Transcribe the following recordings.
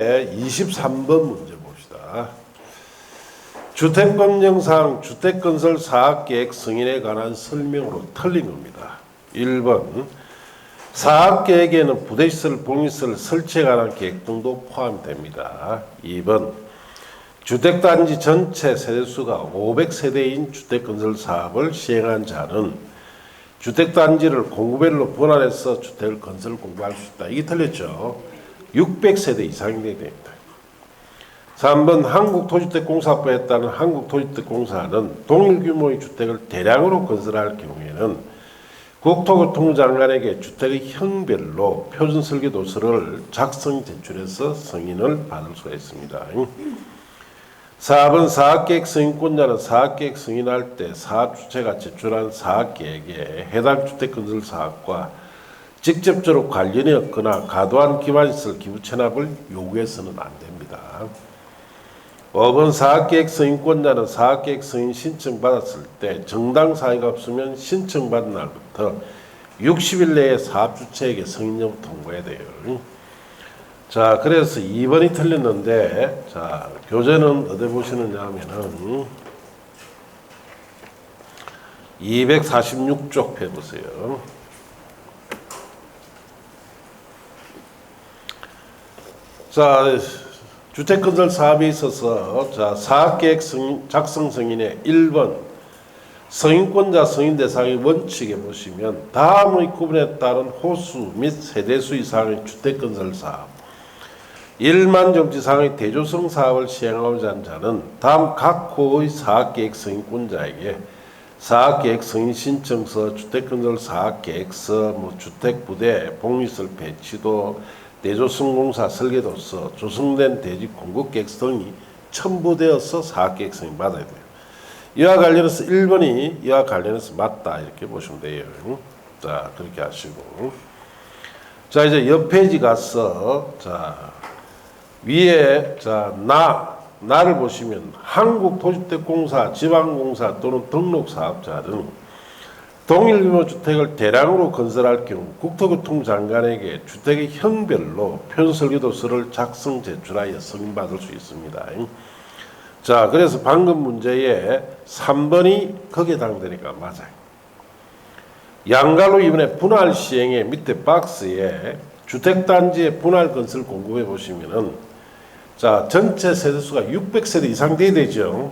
23번 문제 봅시다. 주택법령상 주택건설 사업계획 승인에 관한 설명으로 틀린 겁니다. 1번 사업계획에는 부대시설, 복리시설 설치에 관한 계획 등도 포함됩니다. 2번 주택단지 전체 세대수가 500세대인 주택건설 사업을 시행한 자는 주택단지를 공구별로 분할해서 주택을 건설 공부할 수 있다. 이게 틀렸죠. 600세대 이상이 돼야 됩니다. 3번 한국토지주택공사법에 따른 한국토지주택공사는 동일 규모의 주택을 대량으로 건설할 경우에는 국토교통부 장관에게 주택의 형별로 표준설계도서를 작성 제출해서 승인을 받을 수가 있습니다. 4번 사업계획 승인권자는 사업계획 승인할 때 사업주체가 제출한 사업계획에 해당 주택건설 사업과 직접적으로 관련이 없거나 과도한 기반시설 기부 체납을 요구해서는 안 됩니다. 5번 사업계획 승인권자는 사업계획 승인 신청 받았을 때 정당 사유가 없으면 신청받은 날부터 60일 내에 사업주체에게 승인 여부 통보해야 돼요. 자, 그래서 2번이 틀렸는데, 자, 교재는 어디 보시느냐 하면은 246쪽 펴 보세요. 자, 주택건설 사업에 있어서 자, 사업계획 승인, 작성 승인의 1번 승인권자 승인 대상의 원칙에 보시면 다음의 구분에 따른 호수 및 세대수 이상의 주택건설 사업 1만 정지 이상의 대조성 사업을 시행하고자 하는 자는 다음 각 호의 사업계획 승인권자에게 사업계획 승인 신청서, 주택건설 사업계획서, 주택부대, 복리시설 배치도, 대조성공사 설계도서, 조성된 대지 공급계획서 등이 첨부되어서 사업계획 승인 받아야 돼요. 이와 관련해서 1번이 이와 관련해서 맞다 이렇게 보시면 돼요. 자, 그렇게 하시고 자, 이제 옆 페이지 가서 자, 위에 자, 나를 보시면 한국토지주택공사, 지방공사 또는 등록사업자 등 동일 규모 주택을 대량으로 건설할 경우 국토교통부 장관에게 주택의 형별로 표준설계도서를 작성 제출하여 승인받을 수 있습니다. 자, 그래서 방금 문제에 3번이 거기에 해당되니까 맞아요. 양갈로 이번에 분할 시행의 밑에 박스에 주택단지의 분할 건설 공급해 보시면은 자, 전체 세대수가 600세대 이상 돼야 되죠.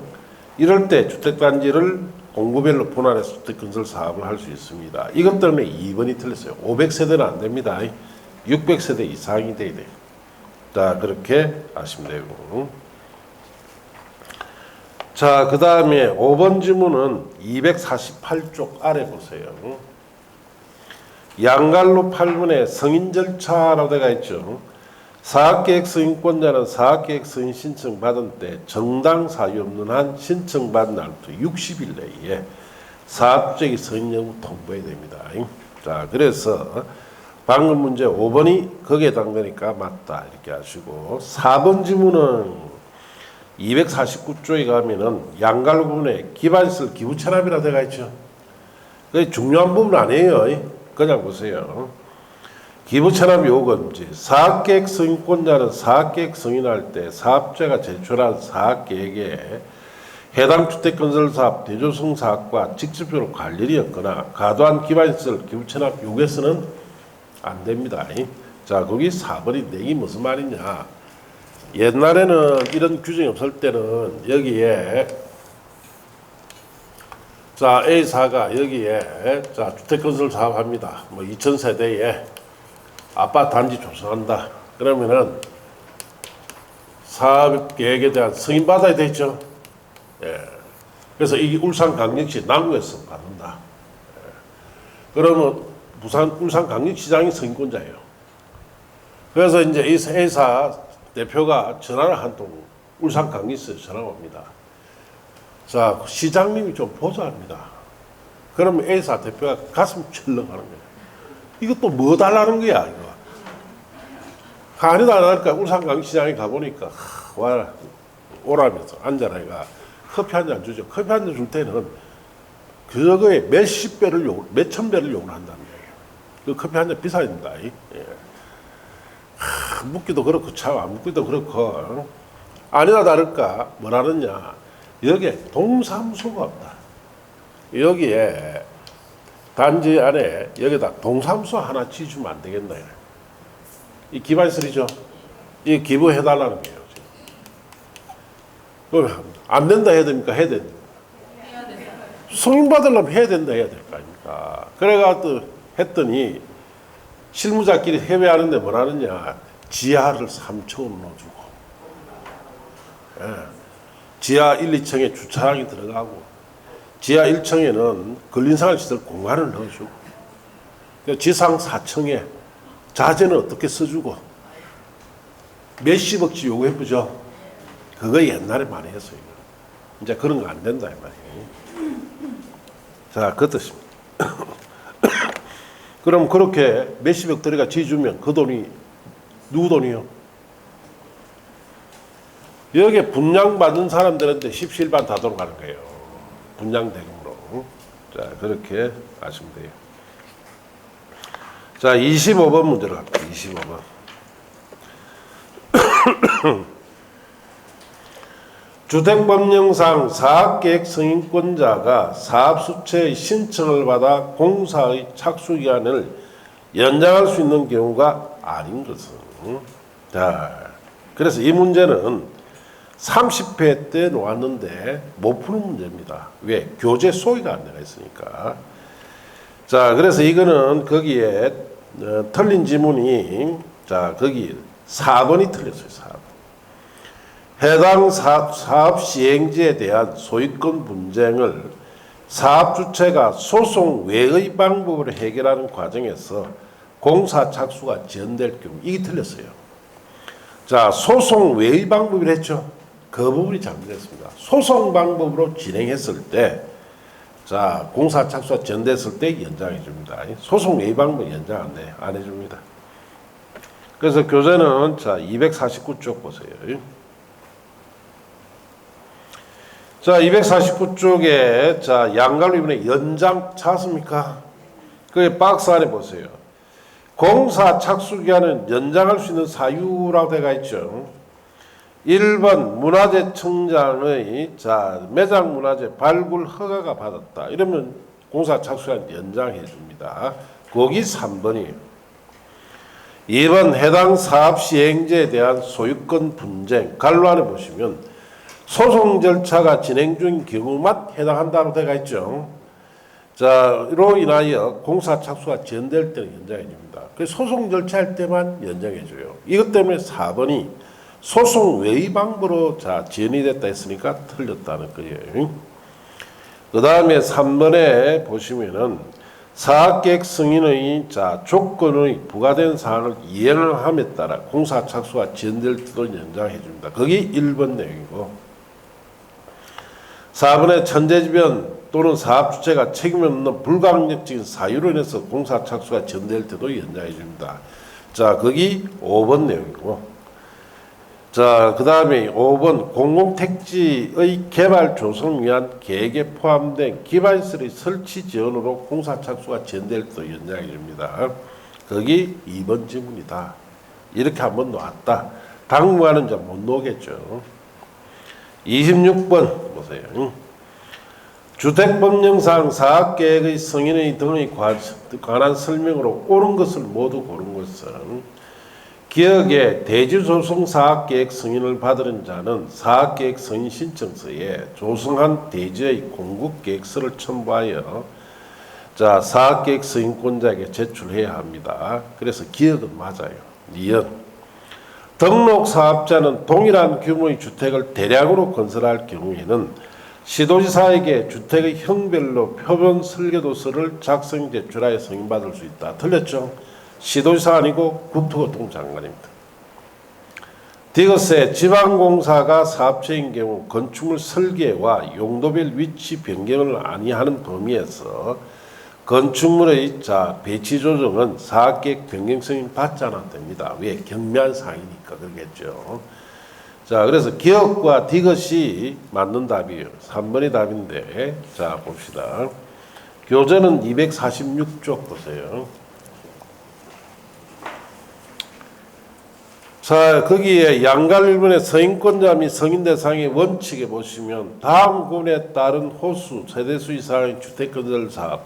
이럴 때 주택단지를 공구별로 분할해서 주택건설 사업을 할 수 있습니다. 이것 때문에 2번이 틀렸어요. 500세대는 안 됩니다. 600세대 이상이 돼야 돼요. 자, 그렇게 아시면 되고. 자, 그 다음에 5번 지문은 248쪽 아래 보세요. 양갈로 8번에 승인 절차라고 되어 있죠. 사업계획 승인권자는 사업계획 승인 신청 받은 때 정당 사유 없는 한 신청받은 날부터 60일 내에 사업주택의 승인 여부 통보해야 됩니다. 자, 그래서 방금 문제 5번이 거기에 해당되니까 맞다 이렇게 하시고 4번 지문은 249쪽에 가면은 양갈로 부분에 기반시설 기부 체납이라 되어 있죠. 그게 중요한 부분 아니에요. 그냥 보세요. 기부 체납 요건지 사업계획 승인권자는 사업계획 승인할 때 사업자가 제출한 사업계획에 해당 주택건설 사업, 대조성 사업과 직접적으로 관련이 없거나 과도한 기반시설 기부 체납 요구해서는 안 됩니다. 자, 거기 4번이 내기 무슨 말이냐? 옛날에는 이런 규정이 없을 때는 여기에 자, A사가 여기에 자, 주택건설 사업합니다. 2000세대에 아파트 단지 조성한다. 그러면은 사업 계획에 대한 승인 받아야 되죠. 예. 그래서 이게 울산광역시 남구에서 받는다. 예. 그러면 울산광역시장이 승인권자예요. 그래서 이제 이 A사 대표가 전화를 한 통 울산광역시에서 전화가 옵니다. 자, 시장님이 좀 보조합니다. 그러면 A사 대표가 가슴 철렁하는 거예요. 이것도 뭐 달라는 거야, 이거. 간이도 안 하니까 울산광역시장에 가보니까, 오라면서 앉아라니까 커피 한 잔 주죠. 커피 한 잔 줄 때는 그거에 몇십 배를 몇천 배를 요구를 한다는 거예요. 그 커피 한 잔 비싸야 된다. 예. 묻기도 그렇고 참 안 묻기도 그렇고 아니나 다를까 뭐라느냐 여기에 동사무소가 없다. 여기에 단지 안에 여기다 동사무소 하나 지주면 안 되겠나. 이 기반설이죠. 이 기부해달라는 거예요. 그럼 안 된다 해야 됩니까? 해야 됩니까? 승인 받으려면 해야 된다 해야 될 거 아닙니까? 그래가지고 했더니 실무자끼리 협의하는데 뭐라느냐 지하를 3층으로 넣어주고 지하 1, 2층에 주차장이 들어가고 지하 1층에는 근린생활시설 공간을 넣어주고 지상 4층에 자재는 어떻게 써주고 몇십억씩 요구해보죠. 그거 옛날에 많이 했어요. 이제 그런 거 안 된다 이 말이에요. 자, 그 뜻입니다. 그럼 그렇게 몇십억 들어가 지주면 그 돈이 누구 돈이요? 여기에 분양받은 사람들한테 십시일반 다 돌아가는 거예요. 분양대금으로. 자, 그렇게 아시면 돼요. 자, 25번 문제로 갑니다. 25번. 주택법령상 사업계획 승인권자가 사업수채의 신청을 받아 공사의 착수기간을 연장할 수 있는 경우가 아닌 것은. 자, 그래서 이 문제는 30회 때 놓았는데 못 푸는 문제입니다. 왜? 교재 소위가 안 되어 있으니까. 자, 그래서 이거는 거기에 틀린 지문이 자, 거기 4번이 틀렸어요. 4번. 해당 사업 시행지에 대한 소유권 분쟁을 사업 주체가 소송 외의 방법으로 해결하는 과정에서 공사 착수가 지연될 경우 이게 틀렸어요. 자, 소송 외의 방법이라 했죠. 그 부분이 잘못됐습니다. 소송 방법으로 진행했을 때 자, 공사 착수가 지연됐을 때 연장해 줍니다. 소송 외의 방법 연장 안 해줍니다. 그래서 교재는 자 249쪽 보세요. 자, 249쪽에 자 양갈로 이번에 연장 찾습니까? 그 박스 안에 보세요. 공사 착수 기간은 연장할 수 있는 사유라고 되어 있죠. 1번 문화재청장의 자 매장 문화재 발굴 허가가 받았다. 이러면 공사 착수 기간 연장해 줍니다. 거기 3번이에요. 2번 해당 사업 시행지에 대한 소유권 분쟁 갈로 안에 보시면 소송 절차가 진행 중인 경우만 해당한다고 되어 있죠. 자, 로 인하여 공사 착수가 지연될 때는 연장해 줍니다. 그래서 소송 절차할 때만 연장해 줘요. 이것 때문에 4번이 소송 외의 방법으로 자 지연이 됐다 했으니까 틀렸다는 거예요. 그 다음에 3번에 보시면은 사업계획 승인의 자 조건의 부과된 사항을 이행을 함에 따라 공사 착수가 지연될 때도 연장해 줍니다. 거기 1번 내용이고 4번에 천재지변 또는 사업주체가 책임 없는 불강력적인 사유로 인해서 공사 착수가 지연될 때도 연장해 줍니다. 자, 거기 5번 내용이고 자, 그 다음에 5번 공공택지의 개발 조성을 위한 계획에 포함된 기반시설의 설치 지연으로 공사 착수가 지연될 때도 연장해 줍니다. 거기 2번 지문이다. 이렇게 한번 놓았다. 당분간은 이제 못 놓겠죠. 26번 보세요. 주택법령상 사업계획의 승인의 등의 관한 설명으로 옳은 것을 모두 고른 것은 기업의 대지조성 사업계획 승인을 받은 자는 사업계획 승인 신청서에 조성한 대지의 공급계획서를 첨부하여 자 사업계획 승인권자에게 제출해야 합니다. 그래서 기업은 맞아요. 니은 등록 사업자는 동일한 규모의 주택을 대량으로 건설할 경우에는 시도지사에게 주택의 형별로 표본 설계도서를 작성 제출하여 승인받을 수 있다. 틀렸죠? 시도지사 아니고 국토교통부 장관입니다. 디귿에 지방공사가 사업체인 경우 건축물 설계와 용도별 위치 변경을 아니하는 범위에서 건축물의 자 배치 조정은 사업계획 변경 승인 받지 않아도 됩니다. 왜? 경미한 사항이니까 그러겠죠. 자, 그래서 기업과 디귿이 맞는 답이에요. 3번이 답인데 자 봅시다. 교재는 246쪽 보세요. 자, 거기에 양갈 1번의 성인권자 및 성인 대상의 원칙에 보시면 다음 구분에 따른 호수, 세대수 이상의 주택건설 사업,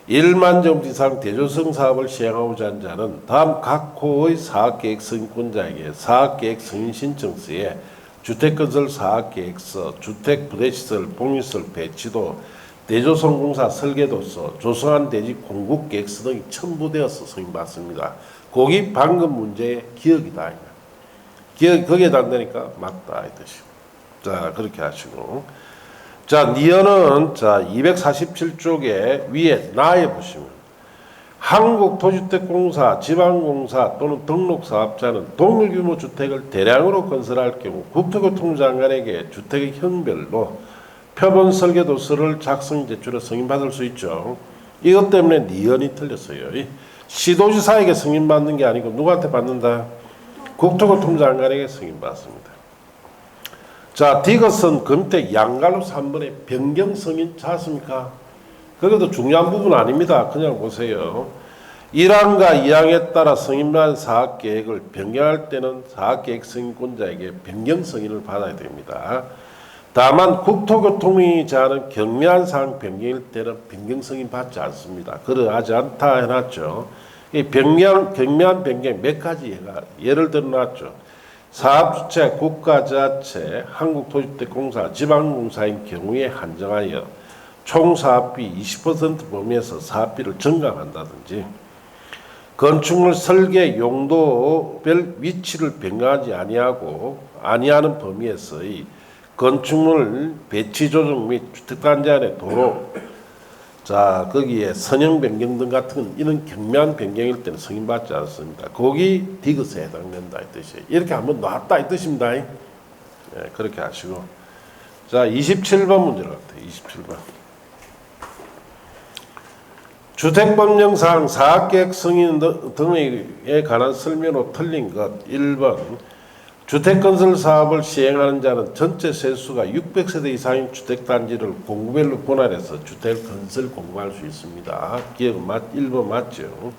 1만 제곱미터 이상 대조성 사업을 시행하고자 하는 자는 다음 각 호의 사업계획 성인권자에게 사업계획 승인 신청서에 주택건설 사업계획서, 주택부대시설, 복리시설 배치도, 대조성공사 설계도서, 조성한 대지 공급계획서 등이 첨부되어서 승인받습니다. 거기 방금 문제의 기억이다. 기억, 거기에 단다니까 맞다. 이 뜻이고. 자, 그렇게 하시고. 자, 니은은, 자, 247쪽에 위에 나에 보시면, 한국토주택공사, 지방공사 또는 등록사업자는 동일규모 주택을 대량으로 건설할 경우 국토교통부 장관에게 주택의 형별로 표본 설계도서를 작성 제출해 승인받을 수 있죠. 이것 때문에 니은이 틀렸어요. 시도지사에게 승인받는 게 아니고 누구한테 받는다? 국토교통부 장관에게 승인받습니다. 자, 디귿은 그 밑에 양갈로 3번에 변경 승인 찾습니까? 그것도 중요한 부분 아닙니다. 그냥 보세요. 1항과 2항에 따라 승인받은 사업계획을 변경할 때는 사업계획 승인권자에게 변경 승인을 받아야 됩니다. 다만 국토교통부이 제하는 경미한 사항 변경일 때는 변경 승인 받지 않습니다. 그러하지 않다 해놨죠. 이 경미한 변경 몇 가지 예를 들어 놨죠. 사업주체, 국가자체, 한국토주택공사, 지방공사인 경우에 한정하여 총 사업비 20% 범위에서 사업비를 증감한다든지, 건축물 설계 용도별 위치를 변경하지 아니하는 범위에서의 건축물 배치 조정 및 주택단지 안의 도로, 자, 거기에 선형 변경 등 같은 이런 경미한 변경일 때는 승인받지 않습니다. 거기 디귿에 해당된다 이 뜻이에요. 이렇게 한번 놨다 이 뜻입니다. 네, 그렇게 하시고. 자, 27번 문제로 갈게요. 27번. 주택법령상 사업계획 승인 등에 관한 설명으로 틀린 것 1번. 주택건설 사업을 시행하는 자는 전체 세수가 600세대 이상인 주택단지를 공구별로 분할해서 주택건설 공부할 수 있습니다. 기억은 1번 맞죠?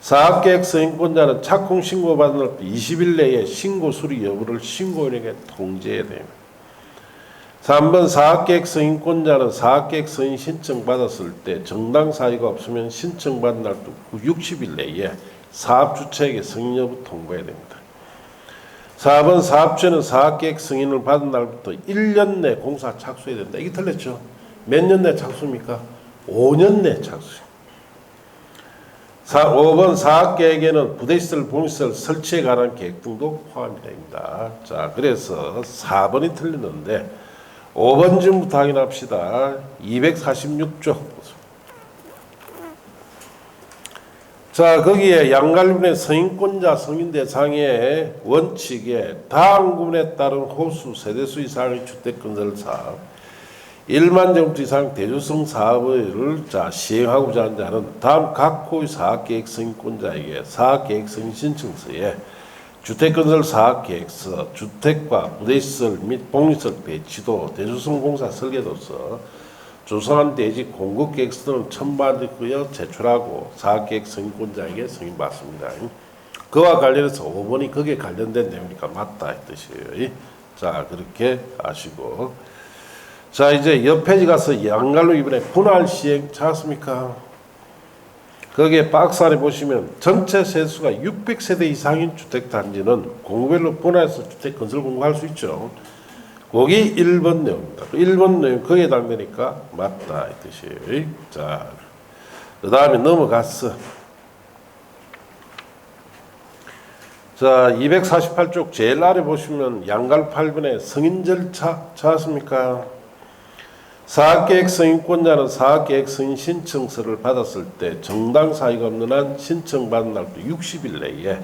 사업계획 승인권자는 착공 신고받은 날 20일 내에 신고 수리 여부를 신고인에게 통지해야 됩니다. 3번 사업계획 승인권자는 사업계획 승인 신청 받았을 때 정당 사유가 없으면 신청받은 날부터 60일 내에 사업주체에게 승인 여부 통보해야 됩니다. 4번 사업주는 사업계획 승인을 받은 날부터 1년 내 공사 착수해야 된다. 이게 틀렸죠? 몇 년 내 착수입니까? 5년 내 착수. 5번 사업계획에는 부대시설, 복리시설 설치에 관한 계획 등도 포함이 됩니다. 자, 그래서 4번이 틀렸는데 5번 지금부터 확인합시다. 246조. 자, 거기에 양갈군의 성인권자, 성인 대상의 원칙에 다음 구분에 따른 호수, 세대수 이상의 주택건설 사업, 1만 제곱미터 이상 대조성 사업을 시행하고자 하는 자는 다음 각 호의 사업계획 성인권자에게 사업계획 승인 신청서에 주택건설 사업계획서, 주택과 부대시설 및 복리시설 배치도, 대조성 공사 설계도서, 조성한 대지 공급계획서 등을 첨부하여 제출하고 사업계획 승인권자에게 승인받습니다. 그와 관련해서 5번이 거기에 관련된 내용이니까 맞다 이 뜻이에요. 자, 그렇게 아시고. 자, 이제 옆 페이지 가서 양갈로 이번에 분할 시행 찾았습니까? 거기에 박스 안에 보시면 전체 세수가 600세대 이상인 주택단지는 공구별로 분할해서 주택 건설 공부할 수 있죠. 거기 1번 내용입니다. 1번 내용 거기에 해당되니까 맞다 이 뜻이에요. 자, 그 다음에 넘어갔어. 자, 248쪽 제일 아래 보시면 양갈 8번에 승인 절차 찾았습니까? 사업계획 승인권자는 사업계획 승인 신청서를 받았을 때 정당 사유가 없는 한 신청받은 날부터 60일 내에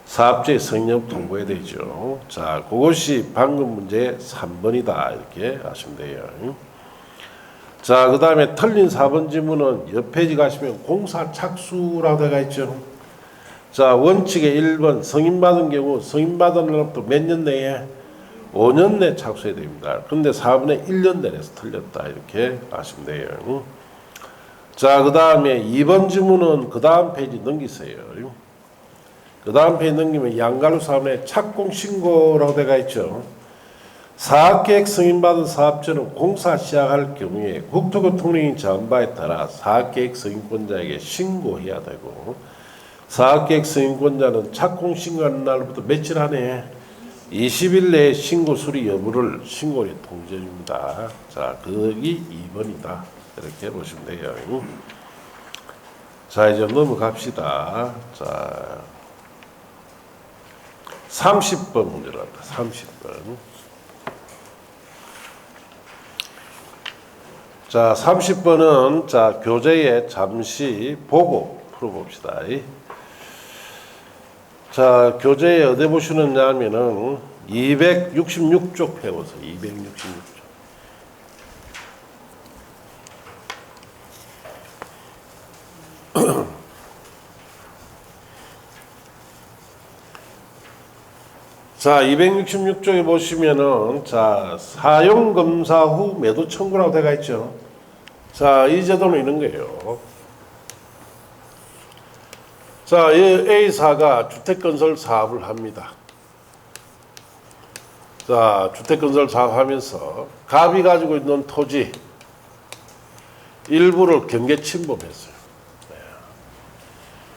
사업주의 승인을 통보해야 되죠. 자, 그것이 방금 문제 3번이다. 이렇게 하시면 돼요. 자, 그 다음에 틀린 4번 지문은 옆 페이지 가시면 공사 착수라고 되어 있죠. 자, 원칙의 1번 승인받은 경우 승인받은 날부터 몇 년 내에 5년 내 착수해야 됩니다. 그런데 4번에 1년 내에서 틀렸다. 이렇게 하시면 돼요. 자, 그 다음에 2번 지문은 그 다음 페이지 넘기세요. 그 다음 페이지 넘기면 양갈로 사업의 착공 신고라고 되어 있죠. 사업계획 승인받은 사업자는 공사 시작할 경우에 국토교통령이 정한 바에 따라 사업계획 승인권자에게 신고해야 되고, 사업계획 승인권자는 착공 신고하는 날부터 며칠 안에 20일 내에 신고 수리 여부를 신고에 통지해줍니다. 자, 그게 2번이다. 이렇게 보시면 돼요. 자, 이제 넘어갑시다. 자, 30번 문제로 합니다. 30번. 자, 30번은 자, 교재에 잠시 보고 풀어봅시다. 자, 교재에 어디 보시느냐면은 266쪽 펴보세요. 266쪽. 자, 266쪽에 보시면은 자, 사용 검사 후 매도 청구라고 되어 있죠. 자, 이 제도는 이런 거예요. 자, A사가 주택건설 사업을 합니다. 자, 주택건설 사업하면서 갑이 가지고 있는 토지 일부를 경계 침범했어요. 네.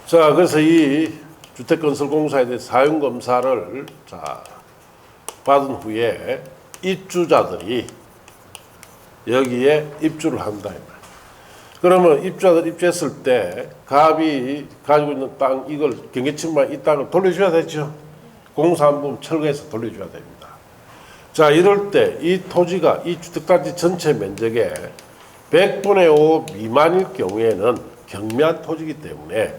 자, 그래서 이 주택건설공사에 대해 사용검사를 자, 받은 후에 입주자들이 여기에 입주를 한다. 그러면 입주자들 입주했을 때 갑이 가지고 있는 땅 이걸 경계침범한 이 땅을 돌려줘야 되죠. 공사한부분 철거해서 돌려줘야 됩니다. 자, 이럴 때 이 토지가 이 주택단지 전체 면적의 100분의 5 미만일 경우에는 경매한 토지이기 때문에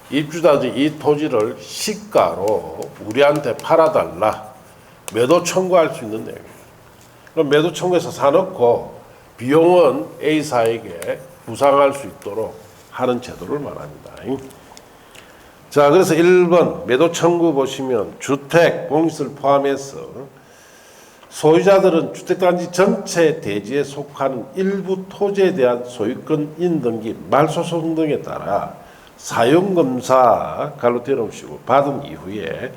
입주자들이 이 토지를 시가로 우리한테 팔아달라 매도 청구할 수 있는 내용이에요. 그럼 매도 청구해서 사놓고 비용은 A사에게 부상할 수 있도록 하는 제도를 말합니다. 자, 그래서 1번 매도 청구 보시면 주택, 공시를 포함해서 소유자들은 주택단지 전체 대지에 속하는 일부 토지에 대한 소유권 인등기, 말소송 등에 따라 사용검사 갈로 떼어놓으시고 받은 이후에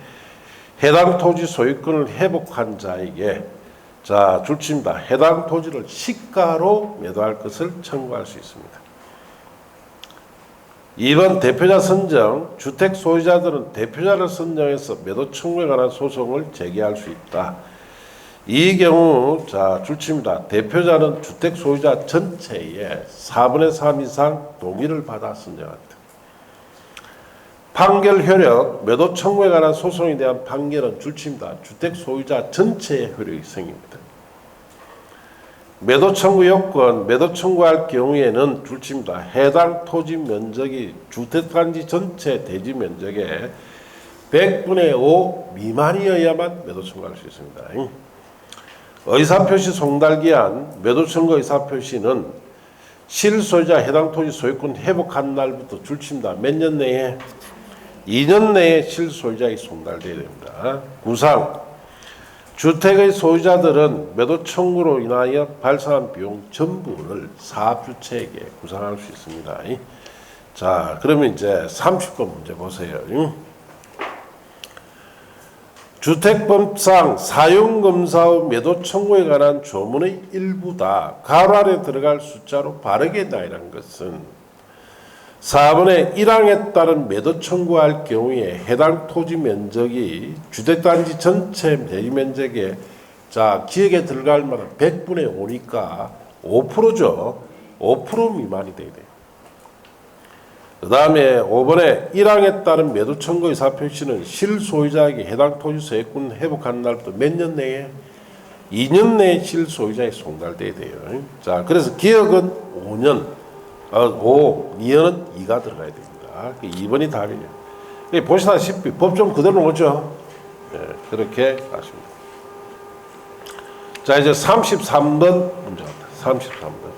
해당 토지 소유권을 회복한 자에게 자, 줄칩니다. 해당 토지를 시가로 매도할 것을 청구할 수 있습니다. 2번 대표자 선정. 주택 소유자들은 대표자를 선정해서 매도 청구에 관한 소송을 제기할 수 있다. 이 경우 자, 줄칩니다. 대표자는 주택 소유자 전체의 4분의 3 이상 동의를 받아 선정한다. 판결 효력. 매도 청구에 관한 소송에 대한 판결은 줄칩니다. 주택 소유자 전체의 효력이 생깁니다. 매도 청구 요건. 매도 청구할 경우에는 줄칩니다. 해당 토지 면적이 주택단지 전체 대지 면적의 100분의 5 미만이어야만 매도 청구할 수 있습니다. 의사표시 송달기한. 매도 청구 의사표시는 실소유자 해당 토지 소유권 회복한 날부터 줄칩니다. 몇 년 내에? 2년 내에 실소유자에게 송달되어야 됩니다. 구상. 주택의 소유자들은 매도 청구로 인하여 발생한 비용 전부를 사업주체에게 구상할 수 있습니다. 자, 그러면 이제 30번 문제 보세요. 주택법상 사용검사 후 매도 청구에 관한 조문의 일부다. 가로 안에 들어갈 숫자로 바르게 나열한 것은 4번의 1항에 따른 매도 청구할 경우에 해당 토지 면적이 주택단지 전체 대지 면적에 자, 기획에 들어갈 만한 100분의 5니까 5%죠. 5% 미만이 돼야 돼요. 그 다음에 5번에 1항에 따른 매도 청구 의사표시는 실소유자에게 해당 토지 소유권 회복하는 날부터 몇 년 내에? 2년 내에 실소유자에 송달돼야 돼요. 자, 그래서 기억은 5년. 2년은 2가 들어가야 됩니다. 2번이 답이에요. 보시다시피 법정 그대로 오죠. 네, 그렇게 하십니다. 자, 이제 33번 문제입니다. 33번.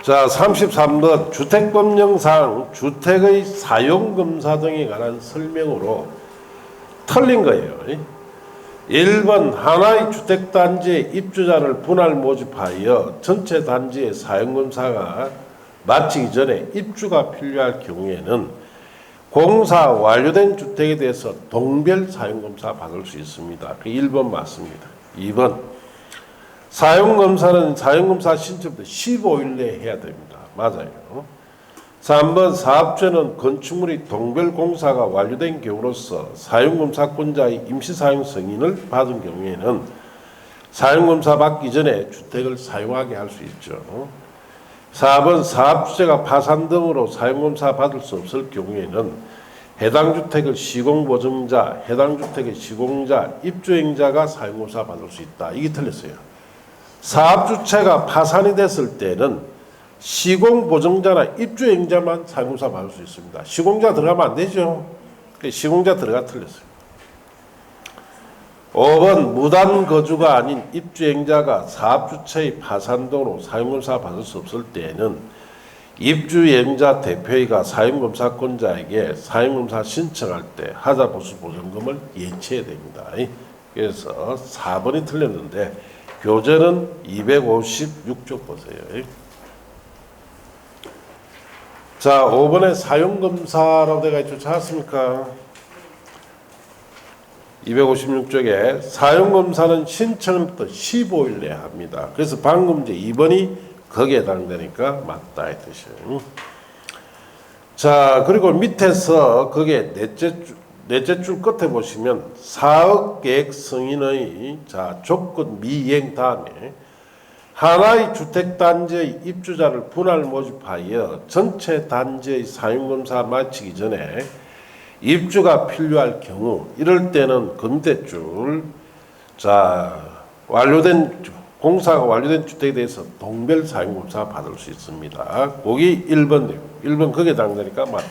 자, 33번 주택법령상 주택의 사용검사 등에 관한 설명으로 틀린 거예요. 1번 하나의 주택단지의 입주자를 분할 모집하여 전체 단지의 사용검사가 마치기 전에 입주가 필요할 경우에는 공사 완료된 주택에 대해서 동별 사용검사 받을 수 있습니다. 1번 맞습니다. 2번 사용검사는 사용검사 신청부터 15일 내에 해야 됩니다. 맞아요. 3번 사업주는 건축물이 동별 공사가 완료된 경우로서 사용검사권자의 임시사용 승인을 받은 경우에는 사용검사 받기 전에 주택을 사용하게 할 수 있죠. 4번 사업주체가 파산 등으로 사용검사 받을 수 없을 경우에는 해당 주택의 시공보증자, 해당 주택의 시공자, 입주행자가 사용검사 받을 수 있다. 이게 틀렸어요. 사업주체가 파산이 됐을 때는 시공보증자나 입주행자만 사용검사 받을 수 있습니다. 시공자 들어가면 안 되죠. 시공자 들어가 틀렸어요. 5번 무단 거주가 아닌 입주행자가 사업주체의 파산 등으로 사용검사 받을 수 없을 때에는 입주행자 대표회의가 사용검사권자에게 사용검사 신청할 때 하자보수보증금을 예치해야 됩니다. 그래서 4번이 틀렸는데 교재는 256쪽 보세요. 자, 5번에 사용검사라고 되어 있죠. 찾았습니까? 256쪽에 사용검사는 신청부터 15일 내에 합니다. 그래서 방금 이제 2번이 거기에 해당되니까 맞다 이 뜻이에요. 자, 그리고 밑에서 거기에 넷째 줄 끝에 보시면 사업 계획 승인의 조건 미이행 다음에 하나의 주택단지의 입주자를 분할 모집하여 전체 단지의 사용검사 마치기 전에 입주가 필요할 경우 이럴 때는 그 밑에 줄 공사가 완료된 주택에 대해서 동별 사용검사 받을 수 있습니다. 거기 1번 1번 거기에 해당되니까 맞다.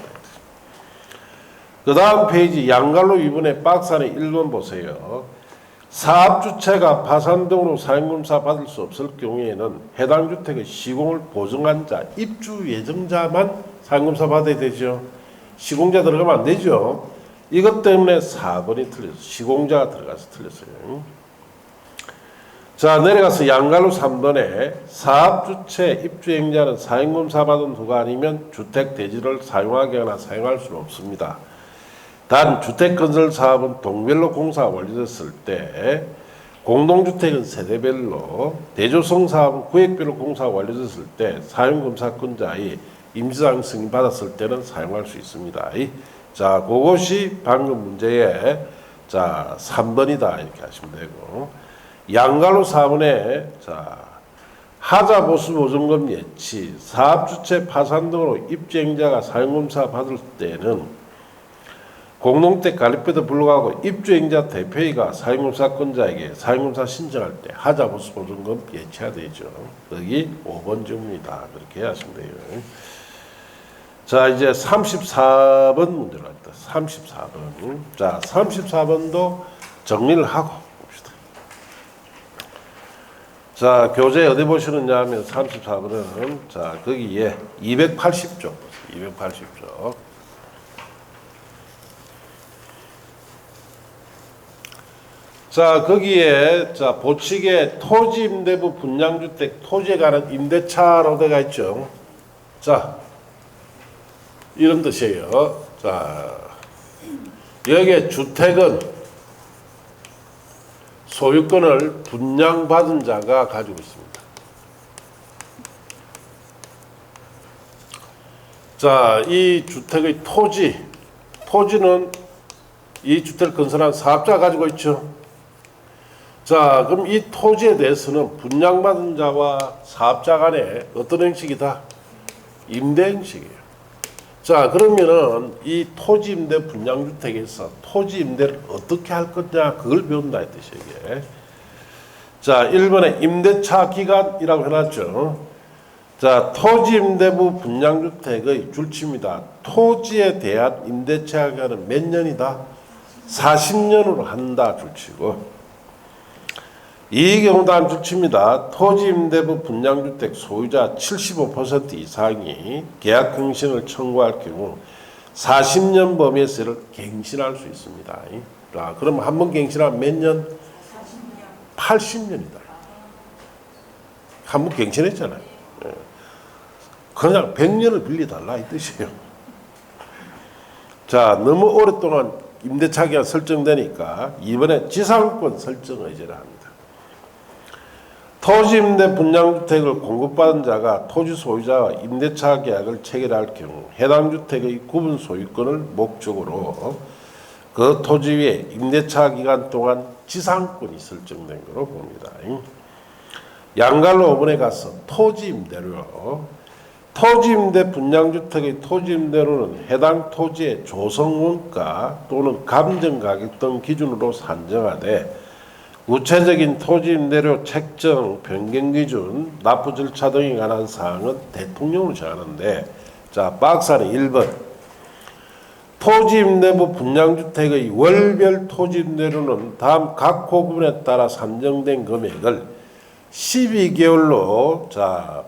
그 다음 페이지 양갈로 2번의 박스 안에 1번 보세요. 사업주체가 파산 등으로 사용검사 받을 수 없을 경우에는 해당 주택의 시공을 보증한 자, 입주 예정자만 사용검사 받아야 되죠. 시공자 들어가면 안 되죠. 이것 때문에 4번이 틀렸어요. 시공자가 들어가서 틀렸어요. 자, 내려가서 양갈로 3번에 사업주체 입주행자는 사용검사 받은 후가 아니면 주택 대지를 사용하게 하거나 사용할 수는 없습니다. 단 주택건설 사업은 동별로 공사가 완료됐을 때 공동주택은 세대별로 대조성 사업은 구역별로 공사가 완료됐을 때 사용검사권자의 임시사용 승인 받았을 때는 사용할 수 있습니다. 자, 그것이 방금 문제의 3번이다 이렇게 하시면 되고 양갈로 4번에 하자보수보증금 예치 사업주체 파산 등으로 입주행자가 사용검사 받을 때는 공동주택 관리법에도 불구하고 입주행자 대표회의가 사용검사권자에게 사용검사 신청할 때 하자보수보증금 예치해야 되죠. 여기 5번 질문이다. 그렇게 하시면 돼요. 자, 이제 34번 문제로 합니다. 34번. 자, 34번도 정리를 하고 봅시다. 자, 교재 어디 보시느냐 하면 34번은 거기에 280쪽. 280쪽. 자, 거기에 보칙에 토지 임대부 분양주택 토지에 관한 임대차라고 되어 있죠. 자, 이런 뜻이에요. 자, 여기에 주택은 소유권을 분양받은 자가 가지고 있습니다. 자, 이 주택의 토지는 이 주택을 건설한 사업자가 가지고 있죠. 자, 그럼 이 토지에 대해서는 분양받은 자와 사업자 간에 어떤 형식이다? 임대 형식이에요. 자, 그러면은 이 토지 임대 분양주택에서 토지 임대를 어떻게 할 거냐 그걸 배운다 이 뜻이에요. 이게. 자, 1번에 임대차 기간이라고 해놨죠. 자, 토지 임대부 분양주택의 줄치입니다. 토지에 대한 임대차 기간은 몇 년이다? 40년으로 한다 줄치고. 이 경우 다음 줄치입니다. 토지 임대부 분양주택 소유자 75% 이상이 계약 갱신을 청구할 경우 40년 범위에서 이를 갱신할 수 있습니다. 자, 그럼 한 번 갱신하면 몇 년? 80년이다. 한 번 갱신했잖아요. 그냥 100년을 빌려달라 이 뜻이에요. 자, 너무 오랫동안 임대차 기간 설정되니까 이번에 지상권 설정 의제를 합니다. 토지 임대 분양주택을 공급받은 자가 토지 소유자와 임대차 계약을 체결할 경우 해당 주택의 구분 소유권을 목적으로 그 토지 위에 임대차 기간 동안 지상권이 설정된 것으로 봅니다. 양갈로 5번에 가서 토지 임대료, 토지 임대 분양주택의 토지 임대료는 해당 토지의 조성원가 또는 감정가격 등 기준으로 산정하되 구체적인 토지 임대료 책정, 변경 기준, 납부 절차 등에 관한 사항은 대통령으로 정하는데, 자, 박스안에 1번 토지 임대부 분양주택의 월별 토지 임대료는 다음 각 호구분에 따라 산정된 금액을 12개월로 자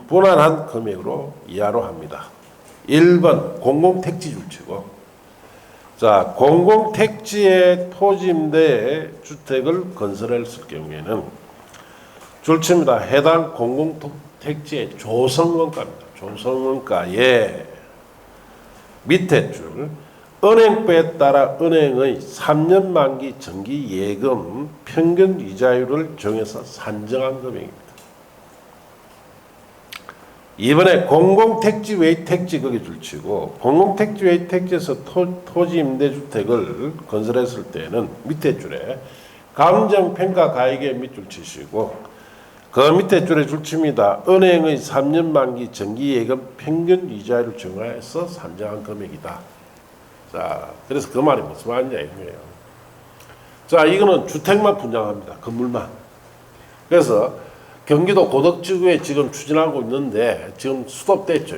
분할한 금액으로 이하로 합니다. 1번 공공택지 줄치고, 자, 공공택지의 토지임대 주택을 건설했을 경우에는 줄칩니다. 해당 공공택지의 조성원가입니다. 조성원가에 밑에 줄 은행법에 따라 은행의 3년 만기 정기 예금 평균 이자율을 정해서 산정한 금액입니다. 이번에 공공택지 외의 택지 거기 줄치고, 공공택지 외의 택지에서 토지 임대주택을 건설했을 때는 밑에 줄에 감정평가 가액에 밑줄 치시고, 그 밑에 줄에 줄칩니다. 은행의 3년 만기 정기예금 평균 이자율을 정하여서 산정한 금액이다. 자, 그래서 그 말이 무슨 말이냐 이거예요. 자, 이거는 주택만 분양합니다. 건물만. 그래서 경기도 고덕지구에 지금 추진하고 있는데 지금 스톱됐죠.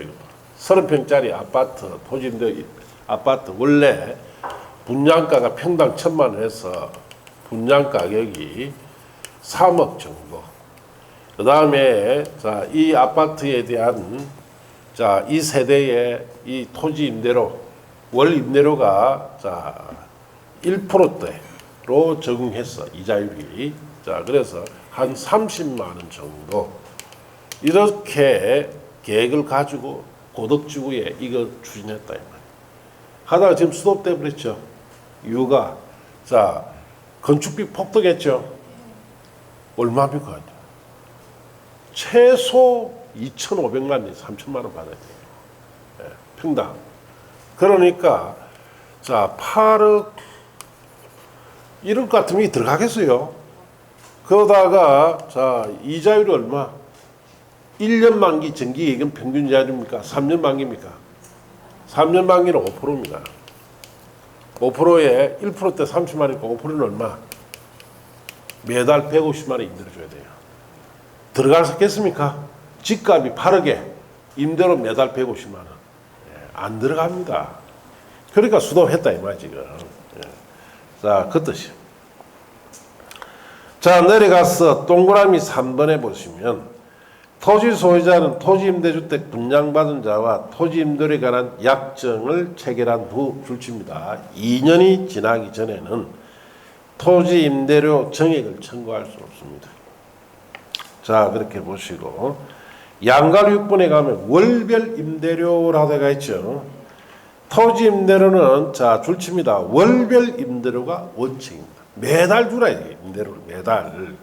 30평짜리 아파트, 토지임대 아파트 원래 분양가가 평당 1,000만 원 해서 분양 가격이 3억 정도. 그 다음에 자, 이 아파트에 대한 자, 이 세대의 이 토지 임대료, 월 임대료가 자, 1%대로 적용해서 이자율이 자, 그래서 한 30만 원 정도 이렇게 계획을 가지고 고덕지구에 이거 추진했다 이 말이에요. 하다가 지금 스톱돼 버렸죠. 이유가 자, 건축비 폭등했죠. 얼마입니까? 최소 2,500만 원, 3,000만 원 받아야 돼요. 평당. 그러니까 자, 8억 1억 같으면 들어가겠어요. 그러다가 자, 이자율이 얼마? 1년 만기 정기 예금 평균 이자율입니까? 3년 만기입니까? 3년 만기는 5%입니다. 5%에 1%대 30만 원이니까 5%는 얼마? 매달 150만 원 임대료 줘야 돼요. 들어가겠습니까? 집값이 8억에 임대료 매달 150만 원. 안 들어갑니다. 그러니까 수도했다 이 말이지 지금. 자, 그 뜻이요. 자, 내려가서 동그라미 3번에 보시면 토지 소유자는 토지 임대주택 분양받은 자와 토지 임대료에 관한 약정을 체결한 후 줄칩니다. 2년이 지나기 전에는 토지 임대료 정액을 청구할 수 없습니다. 자, 그렇게 보시고 양갈 6번에 가면 월별 임대료라고 되어 있죠. 토지 임대료는 자, 줄칩니다. 월별 임대료가 원칙입니다. 매달 주라 이게 임대료를 매달.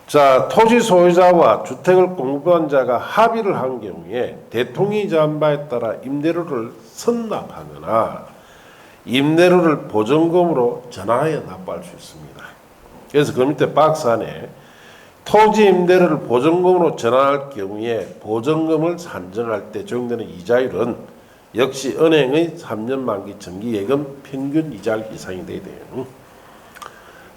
자, 토지 소유자와 주택을 공급한 자가 합의를 한 경우에 대통령이 정한 바에 따라 임대료를 선납하거나 임대료를 보증금으로 전환하여 납부할 수 있습니다. 그래서 그 밑에 박스 안에 토지 임대료를 보증금으로 전환할 경우에 보증금을 산정할 때 적용되는 이자율은 역시 은행의 3년 만기 정기예금 평균 이자율 이상이 돼야 돼요.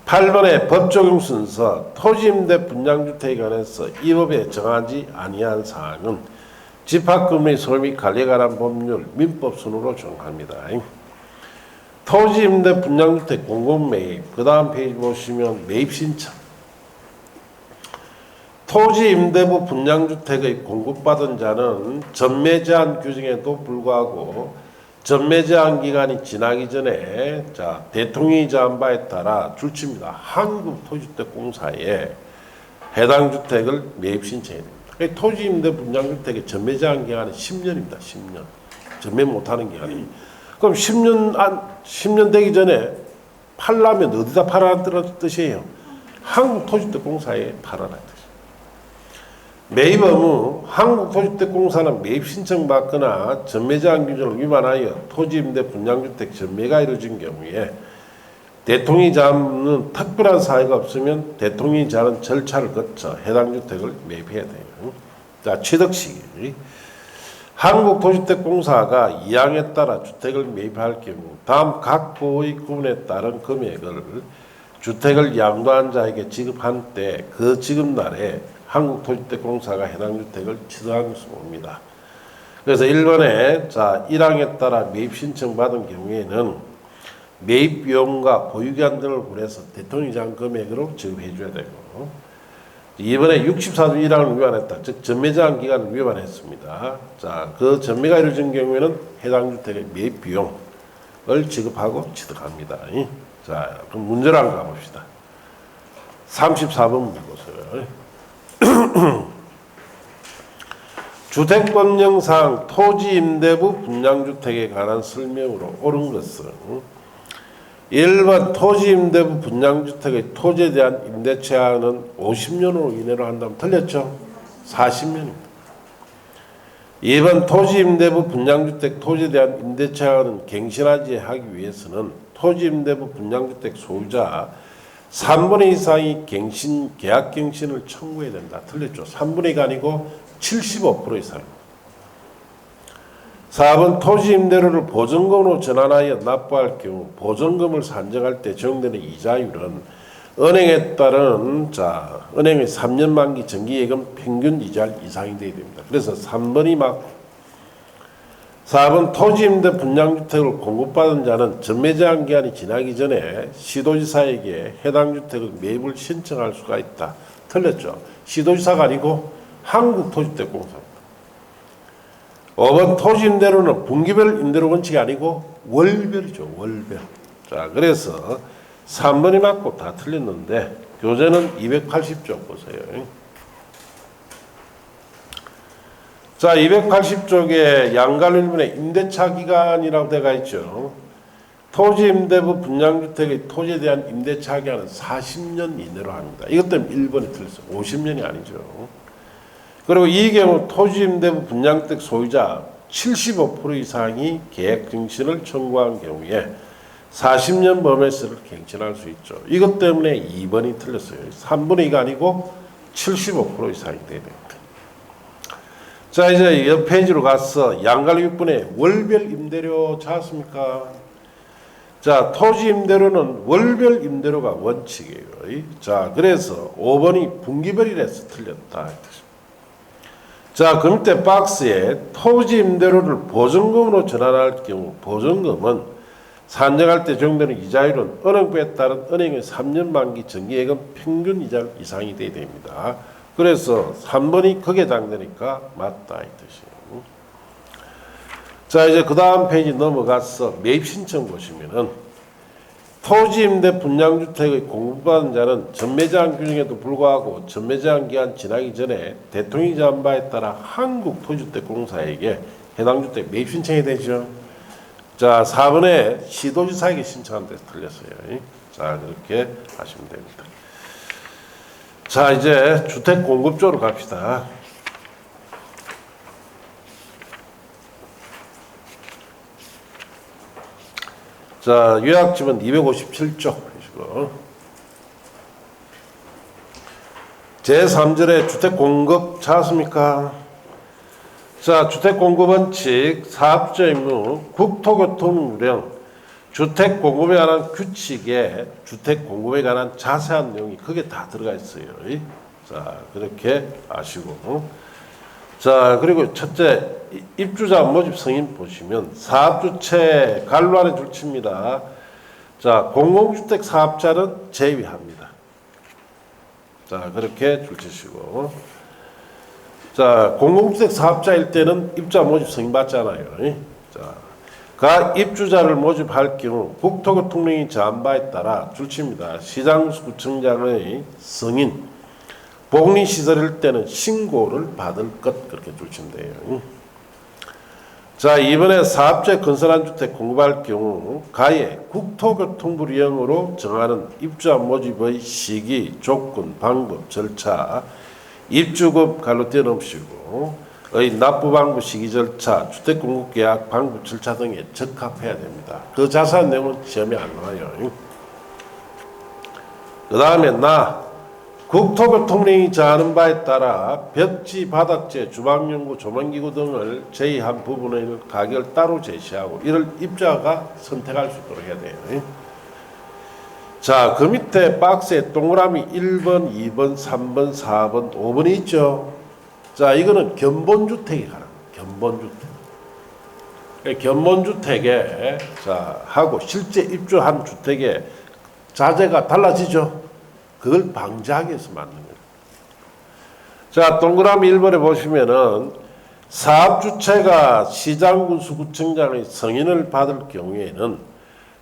8번의 법 적용 순서, 토지임대 분양주택에 관해서 이 법에 정하지 아니한 사항은 집합금리 소유 및 관리에 관한 법률 민법 순으로 정합니다. 토지임대 분양주택 공급매입, 그 다음 페이지 보시면 매입신청. 토지임대부 분양주택의 공급받은 자는 전매제한 규정에도 불구하고 전매제한 기간이 지나기 전에 자, 대통령이 정한 바에 따라 줄칩니다. 한국토지주택공사에 해당 주택을 매입 신청해야 됩니다. 토지 임대 분양주택의 전매 제한 기간은 10년입니다. 10년. 전매 못하는 기간이. 그럼 10년 되기 전에 팔려면 어디다 팔아라는 뜻이에요? 한국토지주택공사에 팔아라. 매입 의무, 한국토지주택공사는 매입 신청 받거나 전매 제한 기준을 위반하여 토지 임대 분양주택 전매가 이루어진 경우에 대통령이자는 특별한 사유가 없으면 대통령이자는 절차를 거쳐 해당 주택을 매입해야 돼요. 자, 취득시 한국토지주택공사가 이항에 따라 주택을 매입할 경우 다음 각 보의 구분에 따른 금액을 주택을 양도한 자에게 지급한 때 그 지급날에 한국토지주택공사가 해당 주택을 취득한 것으로 봅니다. 그래서 1번에 자 1항에 따라 매입 신청 받은 경우에는 매입 비용과 보유기간 등을 고려해서 대통령이자 금액으로 지급해 줘야 되고 2번에 64조 1항을 위반했다. 즉 전매 제한 기간을 위반했습니다. 자, 그 전매가 이루어진 경우에는 해당 주택의 매입 비용을 지급하고 취득합니다. 자, 그럼 문제를 한번 가봅시다. 34번 문제 보세요. 주택법령상 토지임대부 분양주택에 관한 설명으로 옳은 것은 1번 토지임대부 분양주택의 토지에 대한 임대차는 50년으로 이내로 한다면 틀렸죠? 40년입니다. 2번 토지임대부 분양주택 토지에 대한 임대차는 갱신하지 하기 위해서는 토지임대부 분양주택 소유자 3분의 이상이 계약갱신을 청구해야 된다. 틀렸죠? 3분의 2가 아니고 75% 이상. 4번 토지임대료를 보증금으로 전환하여 납부할 경우 보증금을 산정할 때 적용되는 이자율은 은행에 따른 은행의 3년 만기 정기예금 평균 이자 이상이 되어야 됩니다. 그래서 3번이 맞고 4번 토지임대 분양주택을 공급받은 자는 전매 제한 기한이 지나기 전에 시도지사에게 해당 주택의 매입을 신청할 수가 있다. 틀렸죠? 시도지사가 아니고 한국토지주택공사입니다. 5번 토지임대료는 분기별 임대료 원칙이 아니고 월별이죠. 월별. 자, 그래서 3번이 맞고 다 틀렸는데 교재는 280쪽 보세요. 자, 280쪽에 양갈 1분에 임대차 기간이라고 되어 있죠. 토지임대부 분양주택의 토지에 대한 임대차 기간은 40년 이내로 합니다. 이것 때문에 1번이 틀렸어요. 50년이 아니죠. 그리고 이 경우 토지임대부 분양주택 소유자 75% 이상이 계약갱신을 청구한 경우에 40년 범위에서를 갱신할 수 있죠. 이것 때문에 2번이 틀렸어요. 3분의 2가 아니고 75% 이상이 돼야 됩니다. 자, 이제 옆 페이지로 가서 양갈 6분의 월별 임대료 찾았습니까? 자, 토지 임대료는 월별 임대료가 원칙이에요. 자, 그래서 5번이 분기별이라서 틀렸다. 자, 그럼 때 박스에 토지 임대료를 보증금으로 전환할 경우 보증금은 산정할 때 적용되는 이자율은 은행부에 따른 은행의 3년 만기 정기예금 평균 이자 이상이 돼야 됩니다. 그래서 3번이 극에 해당되니까 맞다 이 뜻이에요. 자, 이제 그 다음 페이지 넘어가서 매입 신청 보시면은 토지임대 분양주택의 공급받은 자는 전매제한 규정에도 불구하고 전매제한 기간 지나기 전에 대통령이 정한 바에 따라 한국토지주택공사에게 해당 주택 매입 신청이 되죠. 자, 4번에 시도지사에게 신청한 데 틀렸어요. 자, 그렇게 하시면 됩니다. 자, 이제 주택 공급 쪽으로 갑시다. 자, 요약집은 257쪽 보시고 제3절에 주택 공급 찾았습니까? 자, 주택 공급 원칙 사업자 임무 국토교통부령 주택 공급에 관한 규칙에 주택 공급에 관한 자세한 내용이 크게 다 들어가 있어요. 자, 그렇게 아시고 자, 그리고 첫째 입주자 모집 승인 보시면 사업주체 관로안에 줄칩니다. 자, 공공주택 사업자는 제외합니다. 자, 그렇게 줄치시고 자, 공공주택 사업자일 때는 입주자 모집 승인 받잖아요. 자, 가 입주자를 모집할 경우 국토교통령이 정한 바에 따라 줄칩니다. 시장구청장의 승인, 복리시설일 때는 신고를 받을 것 그렇게 주시면 돼요. 자, 이번에 사업체 건설한 주택 공급할 경우 가에 국토교통부령으로 정하는 입주자 모집의 시기, 조건, 방법, 절차, 입주급 갈로 떼어놓으시고 의 납부 방법, 시기, 절차, 주택 공급 계약 방법, 절차 등에 적합해야 됩니다. 그 자세한 내용은 시험에 안 나와요. 그 다음에 국토교통령이 정하는 바에 따라 벽지, 바닥재, 주방용구, 조명기구 등을 제의한 부분의 가격을 따로 제시하고 이를 입주자가 선택할 수 있도록 해야 돼요. 자, 그 밑에 박스에 동그라미 1번, 2번, 3번, 4번, 5번이 있죠. 자, 이거는 견본주택에 관한 견본주택. 견본주택에 하고 실제 입주한 주택의 자재가 달라지죠. 그걸 방지하기 위해서 만든 거예요. 자, 동그라미 1번에 보시면은 사업주체가 시장군수구청장의 승인을 받을 경우에는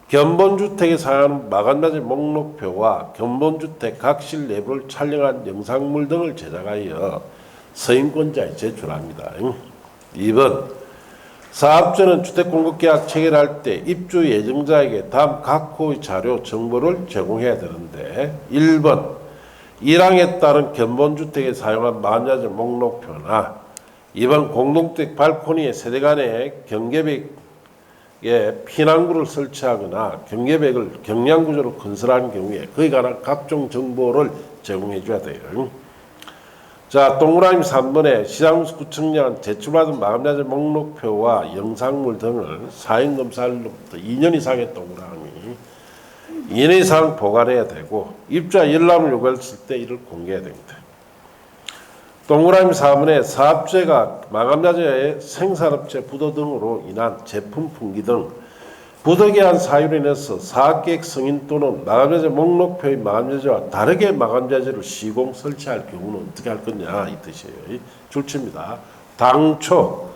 견본주택에 사용하는 마감자재 목록표와 견본주택 각실 내부를 촬영한 영상물 등을 제작하여 서인권자에 제출합니다. 2번 사업자는 주택공급계약 체결할 때 입주 예정자에게 다음 각 호의 자료 정보를 제공해야 되는데 1번 1항에 따른 견본주택에 사용한 마감자재 목록표나 2번 공동주택 발코니에 세대 간의 경계벽에 피난구를 설치하거나 경계벽을 경량구조로 건설하는 경우에 그에 관한 각종 정보를 제공해 줘야 돼요. 자, 동그라미 3번에 시장구청장은 제출받은 마감자재 목록표와 영상물 등을 사행검사일로부터 2년 이상의 동그라미 2년 이상 보관해야 되고 입주자 열람을 요구했을 때 이를 공개해야 됩니다. 동그라미 4번에 사업체가 마감자재의 생산업체 부도 등으로 인한 제품 품귀 등 부득이한 한 사유로 인해서 사업계획 승인 또는 마감자재 목록표의 마감자재와 다르게 마감자재를 시공 설치할 경우는 어떻게 할 거냐 이 뜻이에요. 줄칩니다. 당초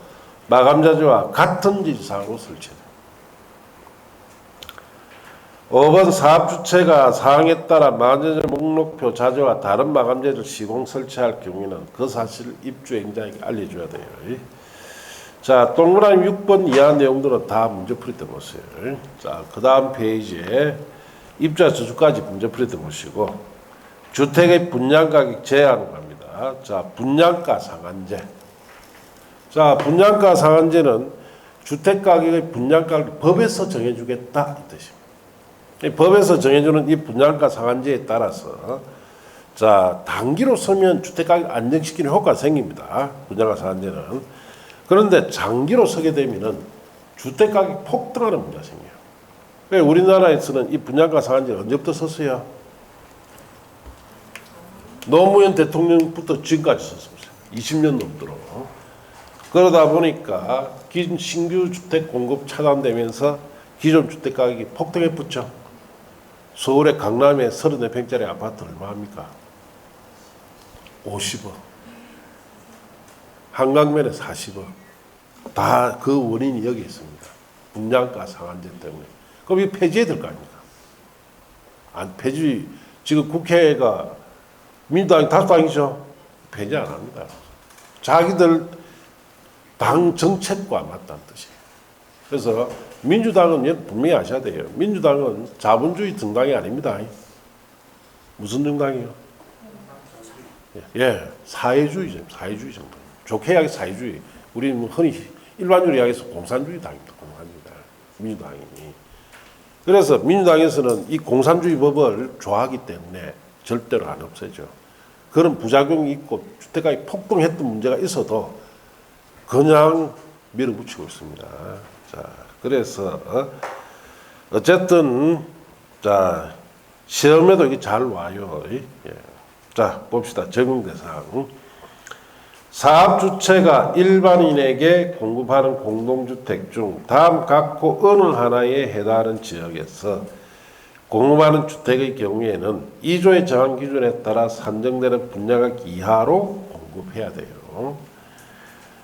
마감자재와 같은 지지사항으로 설치해요. 5번 사업주체가 사항에 따라 마감자재 목록표 자재와 다른 마감자재를 시공 설치할 경우에는 그 사실을 입주행자에게 알려줘야 돼요. 자, 동그라미 6번 이하 내용들은 다 문제풀이 때 보세요. 자, 그 다음 페이지에 입주자 저주까지 문제풀이 때 보시고 주택의 분양가격 제한을 합니다. 자, 분양가 상한제. 자, 분양가 상한제는 주택가격의 분양가를 법에서 정해주겠다 이 뜻입니다. 법에서 정해주는 이 분양가 상한제에 따라서 자, 단기로 서면 주택가격 안정시키는 효과가 생깁니다. 분양가 상한제는. 그런데 장기로 서게 되면은 주택가격 폭등하는 문제가 생겨요. 그러니까 우리나라에서는 이 분양가 상한제를 언제부터 썼어요? 노무현 대통령부터 지금까지 썼습니다. 20년 넘도록. 그러다 보니까 신규 주택 공급 차단되면서 기존 주택 가격이 폭등해 붙죠. 서울의 강남에 34평짜리 아파트 얼마 합니까? 50억. 한강면에 40억. 다 그 원인이 여기 있습니다. 분양가 상한제 때문에. 그럼 이 폐지해야 될 거 아닙니까? 안 폐지, 지금 국회가 민주당이 다수당이죠. 폐지 안 합니다. 자기들 당 정책과 맞다는 뜻이에요. 그래서 민주당은 분명히 아셔야 돼요. 민주당은 자본주의 정당이 아닙니다. 무슨 정당이요? 예, 사회주의 정당. 좋게 이야기 사회주의. 우리는 흔히 일반적으로 이야기해서 공산주의 당입니다. 민주당이. 그래서 민주당에서는 이 공산주의 법을 좋아하기 때문에 절대로 안 없애죠. 그런 부작용이 있고 주택가격이 폭등했던 문제가 있어도 그냥 밀어붙이고 있습니다. 자, 그래서 어쨌든 자, 시험에도 이게 잘 와요. 예. 자, 봅시다. 적용 대상. 사업주체가 일반인에게 공급하는 공동주택 중 다음 각호 어느 하나에 해당하는 지역에서 공급하는 주택의 경우에는 2조의 정한 기준에 따라 산정되는 분양가격 이하로 공급해야 돼요.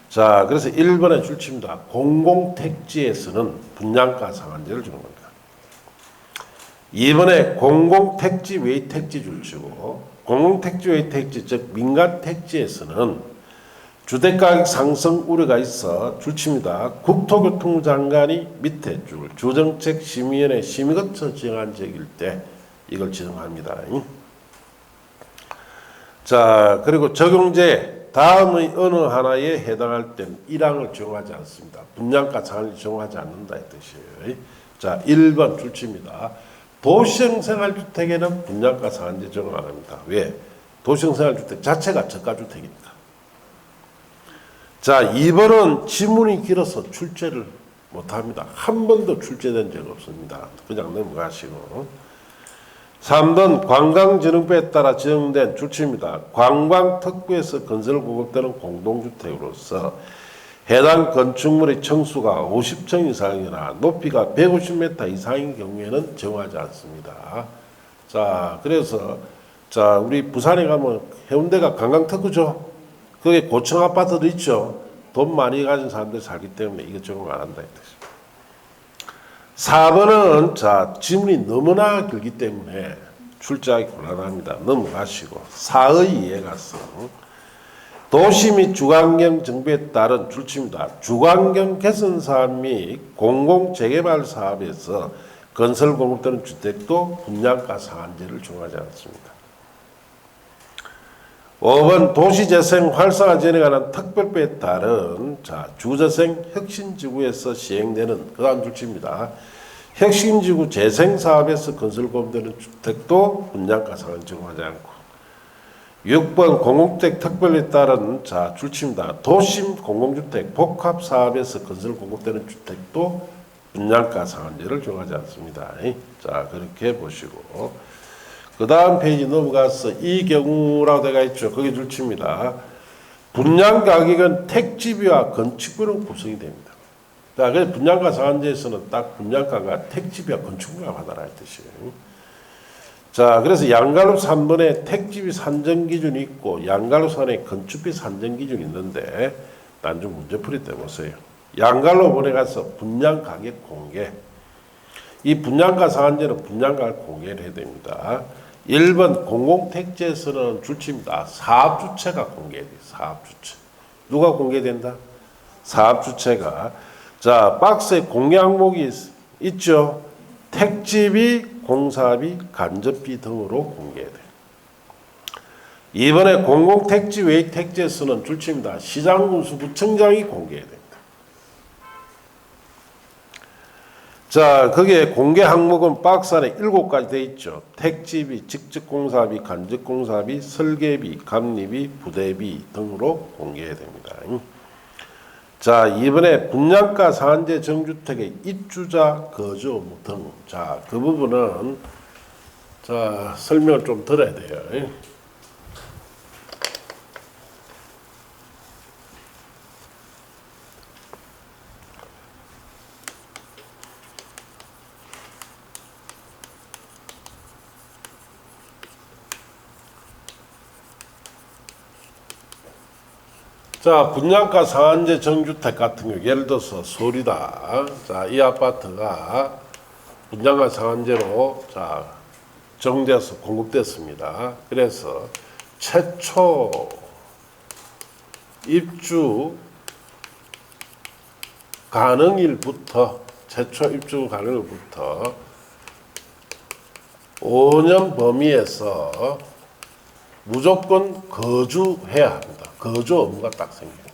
자, 그래서 1번에 줄칩니다. 공공택지에서는 분양가 상한제를 주는 겁니다. 2번에 공공택지 외의 택지 줄치고 공공택지 외 택지, 즉 민간택지에서는 주택가격 상승 우려가 있어 줄칩니다. 국토교통부 장관이 밑에 줄 주정책심의위원회 심의 거쳐 지정한 지역일 때 이걸 지정합니다. 자, 그리고 적용제 다음의 어느 하나에 해당할 때는 1항을 적용하지 않습니다. 분양가 상한을 적용하지 않는다 이 뜻이에요. 자, 1번 줄칩니다. 도시형 생활주택에는 분양가 상한제 적용 안 합니다. 왜? 도시형 생활주택 자체가 저가주택이니까. 자, 2번은 지문이 길어서 출제를 못합니다. 한 번도 출제된 적 없습니다. 그냥 넘어가시고. 3번 관광진흥법에 따라 지정된 줄칩니다. 관광특구에서 건설 공급되는 공동주택으로서 해당 건축물의 층수가 50층 이상이나 높이가 150m 이상인 경우에는 적용하지 않습니다. 자, 그래서 자, 우리 부산에 가면 해운대가 관광특구죠. 거기에 고층 아파트도 있죠. 돈 많이 가진 사람들이 살기 때문에 이거 적용 안 한다 이 뜻입니다. 4번은 자, 지문이 너무나 길기 때문에 출제하기 곤란합니다. 넘어가시고 4의 이해가성. 도시 및 주관경 정비에 따른 줄칩니다. 주관경 개선 사업 및 공공재개발 사업에서 건설 공급되는 주택도 분양가 상한제를 적용하지 않습니다. 5번 도시재생 활성화 지원에 관한 특별법에 따른 자, 주재생 혁신지구에서 시행되는 그 다음 줄칩니다. 혁신지구 재생사업에서 건설 공급되는 주택도 분양가 상한제 적용하지 않고 6번 공공주택 특별법에 따른 자, 줄칩니다. 도심 공공주택 복합사업에서 건설 공급되는 주택도 분양가 상한제를 적용하지 않습니다. 자, 그렇게 보시고 그 다음 페이지 넘어가서 이 경우라고 되어 있죠. 거기 줄칩니다. 분양가격은 택지비와 건축비로 구성이 됩니다. 자, 그래서 분양가 상한제에서는 딱 분양가가 택지비와 건축비가 받아라 이 뜻이에요. 자, 그래서 양갈로 3번에 택지비 산정 기준이 있고 양갈로 3번에 건축비 산정 기준이 있는데 난좀 문제풀이 때 보세요. 양갈로 번에 가서 분양가격 공개. 이 분양가 상한제는 분양가를 공개를 해야 됩니다. 1번 공공택지에서는 줄칩니다. 사업주체가 공개돼요. 사업주체. 누가 공개된다? 사업주체가. 자, 박스에 공개 항목이 있죠. 택지비, 공사비, 간접비 등으로 공개돼요. 이번에 공공택지 외 택지에서는 줄칩니다. 시장군수부청장이 공개됩니다. 자, 거기에 공개 항목은 박스 안에 7가지 되어 있죠. 택지비, 직접공사비, 간접공사비, 설계비, 감리비, 부대비 등으로 공개됩니다. 자, 이번에 분양가 상한제 정주택의 입주자 거주 의무 등. 자, 그 부분은 자, 설명을 좀 드려야 돼요. 자, 분양가 상한제 정주택 같은 경우 예를 들어서 서울이다. 자, 이 아파트가 분양가 상한제로 자, 정돼서 공급됐습니다. 그래서 최초 입주 가능일부터 5년 범위에서 무조건 거주해야 합니다. 거주 의무가 딱 생겨요.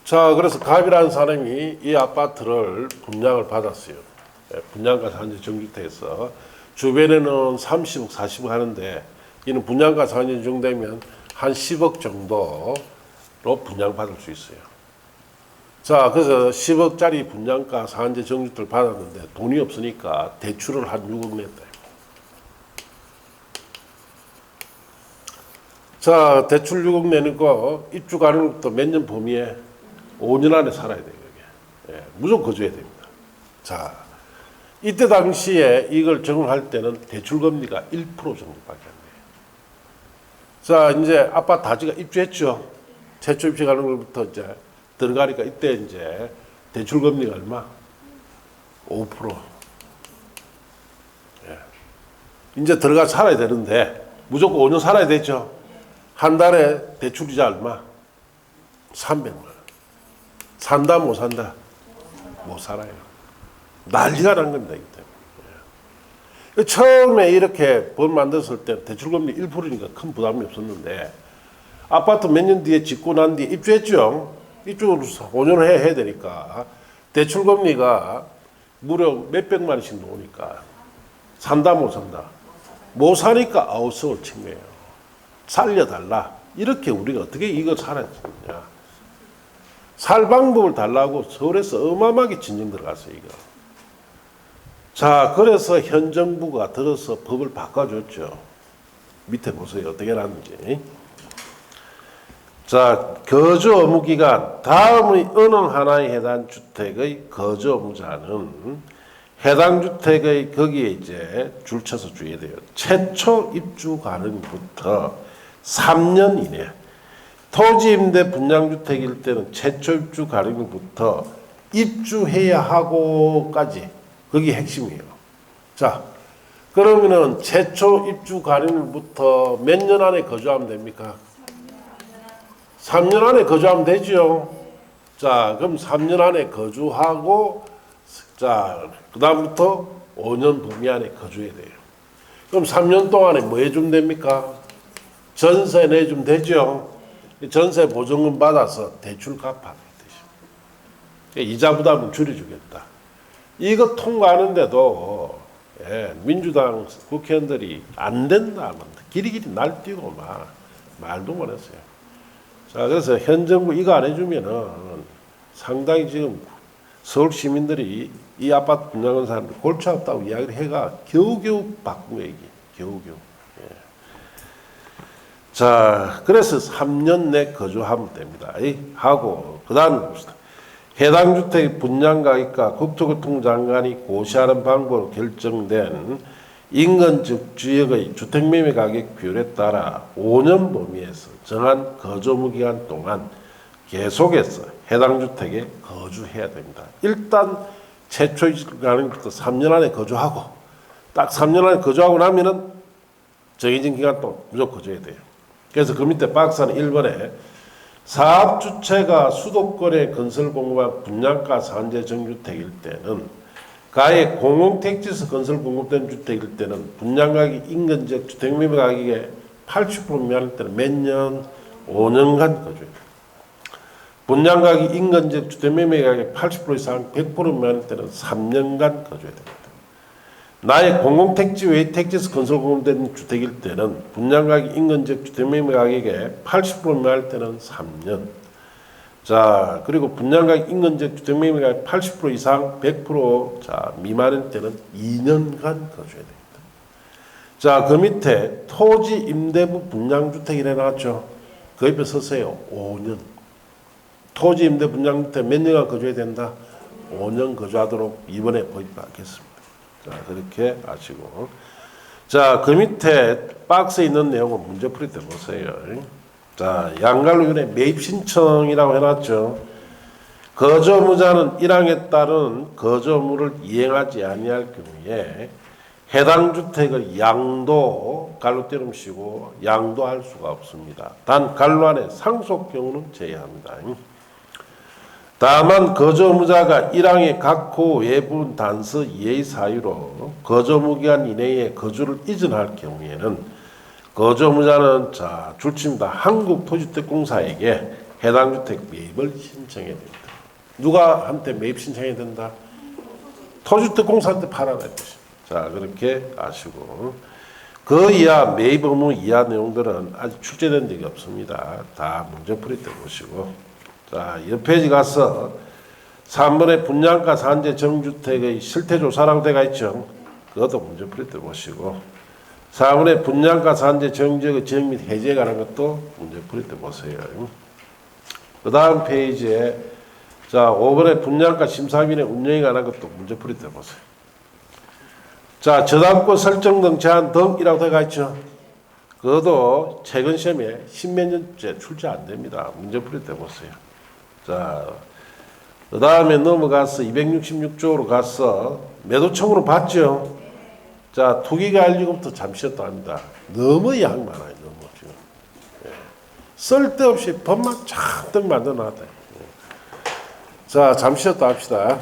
자, 그래서 갑이라는 사람이 이 아파트를 분양을 받았어요. 분양가 상한제 정주택에서 주변에는 30억, 40억 하는데 이는 분양가 상한제 정도되면 한 10억 정도로 분양받을 수 있어요. 자, 그래서 10억짜리 분양가 상한제 정주택을 받았는데 돈이 없으니까 대출을 한 6억 냈다. 자, 대출 6억 내는 거 입주 가능부터 몇 년 범위에 5년 안에 살아야 돼요. 이게. 무조건 거주해야 됩니다. 자, 이때 당시에 이걸 적용할 때는 대출 금리가 1% 정도밖에 안 돼요. 자, 이제 아파트 다지가 입주했죠. 최초 입주 가능부터 이제 들어가니까 이때 이제 대출 금리가 얼마? 5%. 이제 들어가 살아야 되는데 무조건 5년 살아야 되죠. 한 달에 대출이자 얼마? 300만 원. 산다 못 산다? 못 살아요. 난리가 난 겁니다. 이 때문에. 처음에 이렇게 법 만들었을 때 대출금리 1%니까 큰 부담이 없었는데 아파트 몇 년 뒤에 짓고 난 뒤에 입주했죠. 입주를 5년을 해야 되니까 대출금리가 무려 몇백만 원씩 나오니까 산다 못 산다? 못 사니까 아웃솔을 친 거예요. 살려달라. 이렇게 우리가 어떻게 이거 살아야 되느냐. 살 방법을 달라고 서울에서 어마어마하게 진정 들어갔어요. 이거. 자, 그래서 현 정부가 들어서 법을 바꿔줬죠. 밑에 보세요. 어떻게 하는지. 자, 거주 의무 기간. 다음의 어느 하나의 해당 주택의 거주 의무자는 해당 주택의 거기에 이제 줄 쳐서 줘야 돼요. 최초 입주 가능부터 3년 이내. 토지 임대 분양주택일 때는 최초 입주 가능부터 입주해야 하고까지. 그게 핵심이에요. 자, 그러면은 최초 입주 가능부터 몇 년 안에 거주하면 됩니까? 3년 안에 거주하면 되죠. 자, 그럼 3년 안에 거주하고, 자, 그 다음부터 5년 범위 안에 거주해야 돼요. 그럼 3년 동안에 뭐 해주면 됩니까? 전세 내주면 되죠. 전세 보증금 받아서 대출 갚아야 되죠. 이자 부담은 줄여주겠다. 이거 통과하는데도 민주당 국회의원들이 안 된다 하면 길이길이 날뛰고 막 말도 못했어요. 자, 그래서 현 정부 이거 안 해주면은 상당히 지금 서울 시민들이 이 아파트 분양하는 사람들 골치 아프다고 이야기를 해가 겨우겨우 바꾼 얘기. 겨우겨우. 자, 그래서 3년 내 거주하면 됩니다. 하고 그 다음에 봅시다. 해당 주택 분양 가격과 국토교통부 장관이 고시하는 방법으로 결정된 인근 지역의 주택매매 가격 비율에 따라 5년 범위에서 정한 거주 의무 기간 동안 계속해서 해당 주택에 거주해야 됩니다. 일단 최초 가능부터 3년 안에 거주하고 딱 3년 안에 거주하고 나면은 정해진 기간 동안 무조건 거주해야 돼요. 그래서 그 밑에 박스는 1번에 사업주체가 수도권에 건설 공급한 분양가 산재 정주택일 때는 가의 공공택지에서 건설 공급된 주택일 때는 분양가격이 인근 지역 주택매매 가격의 80% 미만일 때는 몇 년? 5년간 거주해야 됩니다. 분양가격이 인근 지역 주택매매 가격의 80% 이상 100% 미만일 때는 3년간 거주해야 됩니다. 나의 공공택지 외의 택지에서 건설 공급된 주택일 때는 분양가격 인근 지역 주택매매 가격의 80% 미만일 때는 3년. 자, 그리고 분양가격 인근 지역 주택매매 가격 80% 이상 100% 자, 미만일 때는 2년간 거주해야 됩니다. 자, 그 밑에 토지 임대부 분양주택이라 나왔죠. 그 옆에 서세요. 5년. 토지 임대 분양주택 몇 년간 거주해야 된다? 5년 거주하도록 이번에 도입하겠습니다. 자, 그렇게 아시고. 자, 그 밑에 박스에 있는 내용은 문제풀이 때 보세요. 자, 양갈로윤의 매입 신청이라고 해놨죠. 거주 의무자는 1항에 따른 거주 의무를 이행하지 아니할 경우에 해당 주택을 양도, 갈로 떼름시고 양도할 수가 없습니다. 단 갈로 안에 상속 경우는 제외합니다. 다만 거주 의무자가 1항의 각호 외부 단서 이해의 사유로 거주 의무 기간 이내에 거주를 이전할 경우에는 거주 의무자는 자, 줄칩니다. 한국토지주택공사에게 해당 주택 매입을 신청해야 됩니다. 누가 한테 매입 신청해야 된다? 토지주택공사한테 팔아라 뜻입니다. 자, 그렇게 아시고 그 이하 매입 의무 이하 내용들은 아직 출제된 적이 없습니다. 다 문제풀이 때 보시고. 자, 옆 페이지 가서 3번에 분양가 산재 정주택의 실태조사라고 되어 있죠. 그것도 문제풀이 때 보시고 4번에 분양가 산재 정지역의 지역 및 해제에 관한 것도 문제풀이 때 보세요. 그 다음 페이지에 자 5번에 분양가 심사위원회 운영에 관한 것도 문제풀이 때 보세요. 자, 저당권 설정 등 제한 등이라고 되어 있죠. 그것도 최근 시험에 10몇 년째 출제 안 됩니다. 문제풀이 때 보세요. 자, 그 다음에 넘어가서 266조로 가서 매도 청구로 봤죠. 자, 투기관리금부터 잠시 쉬었다 합니다. 너무 양 많아요. 너무 지금. 예. 쓸데없이 법만 잔뜩 만들어놨다. 자, 잠시 쉬었다 합시다.